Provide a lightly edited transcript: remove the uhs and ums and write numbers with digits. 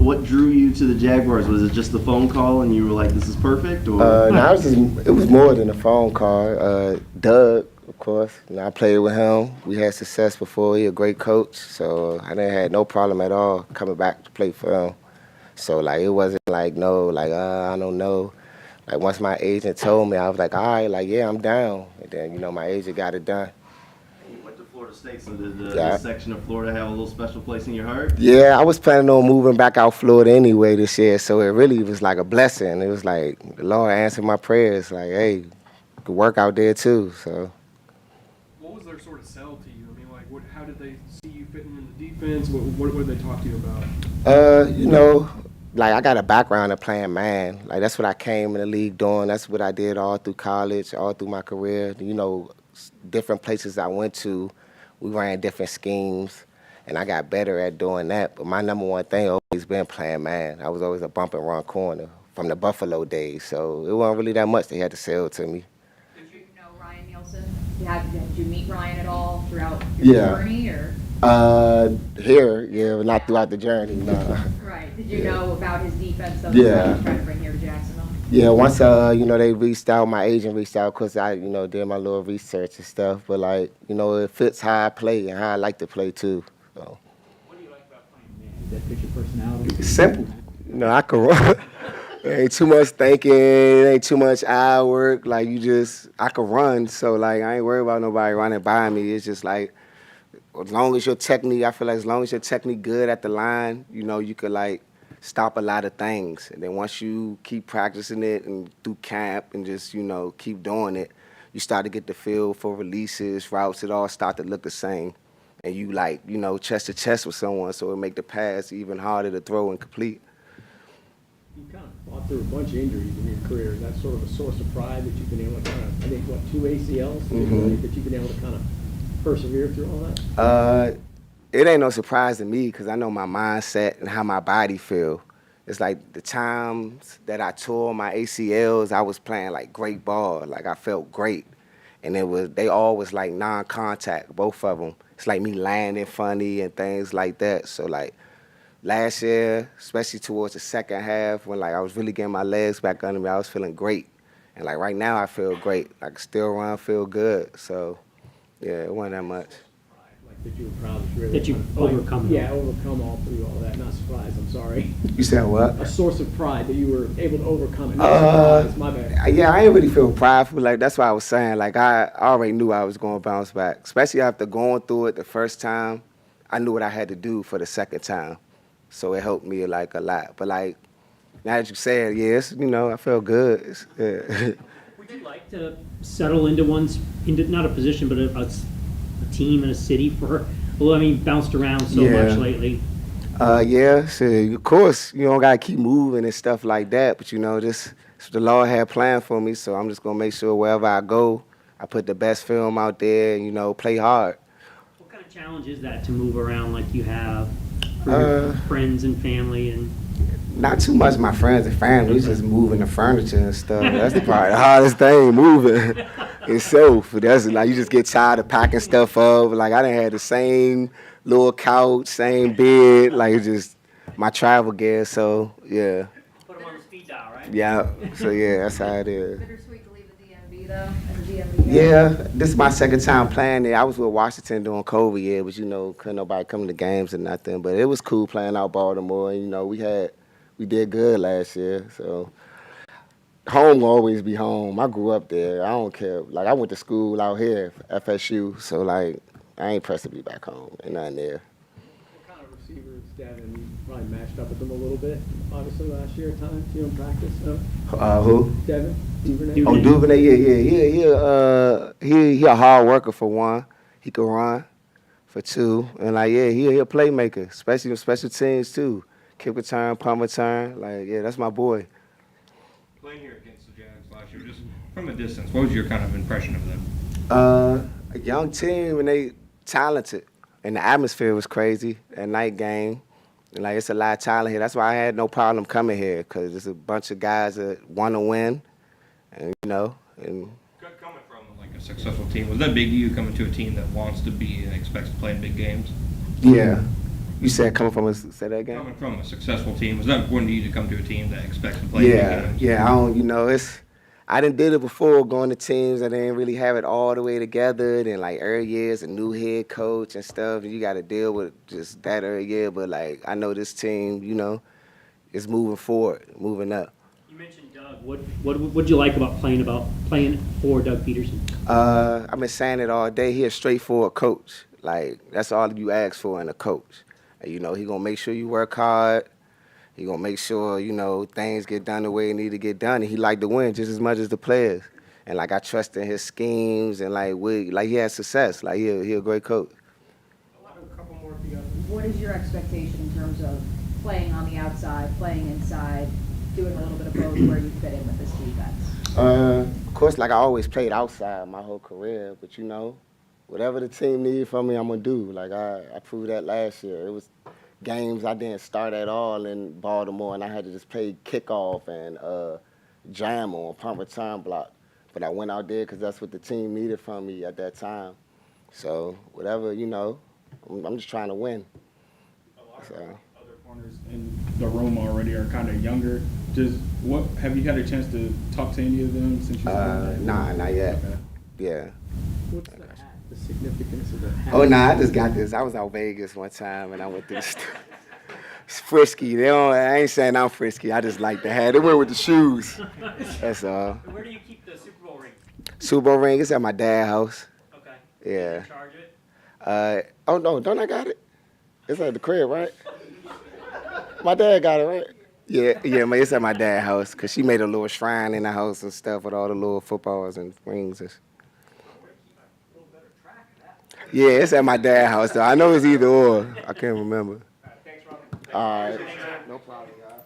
what drew you to the Jaguars? Was it just the phone call and you were like, this is perfect? Or? No, it was more than a phone call. Doug, of course, I played with him. We had success before. He a great coach, so I didn't have no problem at all coming back to play for him. So, like, it wasn't like, no, like, I don't know. Like, once my agent told me, I was like, all right, like, yeah, I'm down. And then, my agent got it done. You went to Florida State, so did this section of Florida have a little special place in your heart? Yeah, I was planning on moving back out Florida anyway this year, so it really was like a blessing. It was like the Lord answered my prayers, like, hey, you could work out there too, so. What was their sort of sell to you? I mean, like, how did they see you fitting in the defense? What did they talk to you about? Like, I got a background of playing man. Like, that's what I came in the league doing. That's what I did all through college, all through my career. Different places I went to, we ran different schemes, and I got better at doing that. But my number one thing always been playing man. I was always a bump and run corner from the Buffalo days, so it wasn't really that much they had to sell to me. Did you know Ryan Nielsen? Did you meet Ryan at all throughout your journey, or? But not throughout the journey, no. Right. Did you know about his defense that Yeah. he was trying to bring here to Jacksonville? Yeah, once they reached out, my agent reached out, because I did my little research and stuff. But like, it fits how I play and how I like to play too. So. What do you like about playing man? Does that fit your personality? It's simple. I can run. Ain't too much thinking, ain't too much eye work. Like, I can run. So like, I ain't worried about nobody running by me. It's just like, as long as your technique good at the line, you could like stop a lot of things. And then once you keep practicing it and through camp and just, keep doing it, you start to get the feel for releases, routes, it all start to look the same. And you like, chest to chest with someone, so it make the pass even harder to throw and complete. You kind of fought through a bunch of injuries in your career. Is that sort of a source of pride that you've been able to kind of, I think, 2 ACLs? Mm-hmm. That you've been able to kind of persevere through all that? It ain't no surprise to me, because I know my mindset and how my body feel. It's like the times that I tore my ACLs, I was playing like great ball. Like, I felt great. And they all was like non-contact, both of them. It's like me landing funny and things like that. So like last year, especially towards the second half, when like I was really getting my legs back under me, I was feeling great. And like right now I feel great. I can still run, feel good. So yeah, it wasn't that much. Like that you were proud that you've overcome. Yeah, overcome all through all that. Not surprised, I'm sorry. You said what? A source of pride that you were able to overcome it. Not surprise, my bad. Yeah, I ain't really feel prideful. Like, that's what I was saying. Like, I already knew I was going to bounce back. Especially after going through it the first time, I knew what I had to do for the second time. So it helped me like a lot. But like, now that you said, yes, I feel good. Yeah. Would you like to settle into not a position, but a team and a city for? Well, I mean, bounced around so much lately. Yeah, so of course, you don't gotta keep moving and stuff like that. But this the Lord had planned for me, so I'm just gonna make sure wherever I go, I put the best film out there and play hard. What kind of challenge is that to move around like you have for your friends and family and? Not too much my friends and family, just moving the furniture and stuff. That's probably the hardest thing, moving itself. That's like, you just get tired of packing stuff up. Like, I done had the same little couch, same bed, like just my travel gear, so yeah. Put them on the speed dial, right? Yeah, so yeah, that's how it is. Bittersweet to leave the DMV though, as a DMV guy. Yeah, this is my second time playing there. I was with Washington during COVID year, but couldn't nobody come to games or nothing. But it was cool playing out Baltimore, and we did good last year, so home will always be home. I grew up there. I don't care. Like, I went to school out here, FSU, so like, I ain't pressed to be back home. Ain't nothing there. What kind of receivers, Devin? You probably matched up with them a little bit, obviously, last year at times, in practice. No? Who? Devin? Duvernay? Oh, Duvernay, yeah. He a hard worker for one. He can run for two. And like, yeah, he a playmaker, especially in special teams too. Kick return, punt return. Like, yeah, that's my boy. Playing here against the Jags last year, just from a distance, what was your kind of impression of them? A young team, and they talented. And the atmosphere was crazy, that night game. And like, it's a lot of talent here. That's why I had no problem coming here, because there's a bunch of guys that want to win. And, and Coming from like a successful team, was that big to you, coming to a team that wants to be and expects to play in big games? yeah. You said coming from say that again? Coming from a successful team, was that important to you to come to a team that expects to play big games? Yeah. I don't, I done did it before going to teams that didn't really have it all the way together. Then like every year it's a new head coach and stuff, and you got to deal with just that every year. But like I know this team, is moving forward, moving up. You mentioned Doug. What'd you like about playing for Doug Peterson? I've been saying it all day. He a straightforward coach. Like that's all you ask for in a coach. And, he gonna make sure you work hard. He gonna make sure, things get done the way they need to get done. And he like to win just as much as the players. And like I trust in his schemes and like he has success. Like he a great coach. A couple more if you got. What is your expectation in terms of playing on the outside, playing inside, doing a little bit of both, where you fit in with this defense? Of course, like I always played outside my whole career, but whatever the team needs from me, I'm gonna do. Like I proved that last year. It was games I didn't start at all in Baltimore, and I had to just play kickoff and jam on punt return block. But I went out there because that's what the team needed from me at that time. So whatever, I'm just trying to win. A lot of other corners in the room already are kind of younger. Have you had a chance to talk to any of them since you? Nah, not yet. Okay. Yeah. What's the hat? The significance of the hat? Oh, nah, I just got this. I was out Vegas one time, and I went through this. It's frisky. I ain't saying I'm frisky. I just like the hat. It went with the shoes. That's all. Where do you keep the Super Bowl ring? Super Bowl ring, it's at my dad's house. Okay. Yeah. You charge it? Oh, no, don't I got it? It's at the crib, right? My dad got it, right? Yeah, man, it's at my dad's house, because she made a little shrine in the house and stuff with all the little footballs and rings. Yeah, it's at my dad's house, though. I know it's either or. I can't remember. Thanks, Robert. All right. No problem, guys.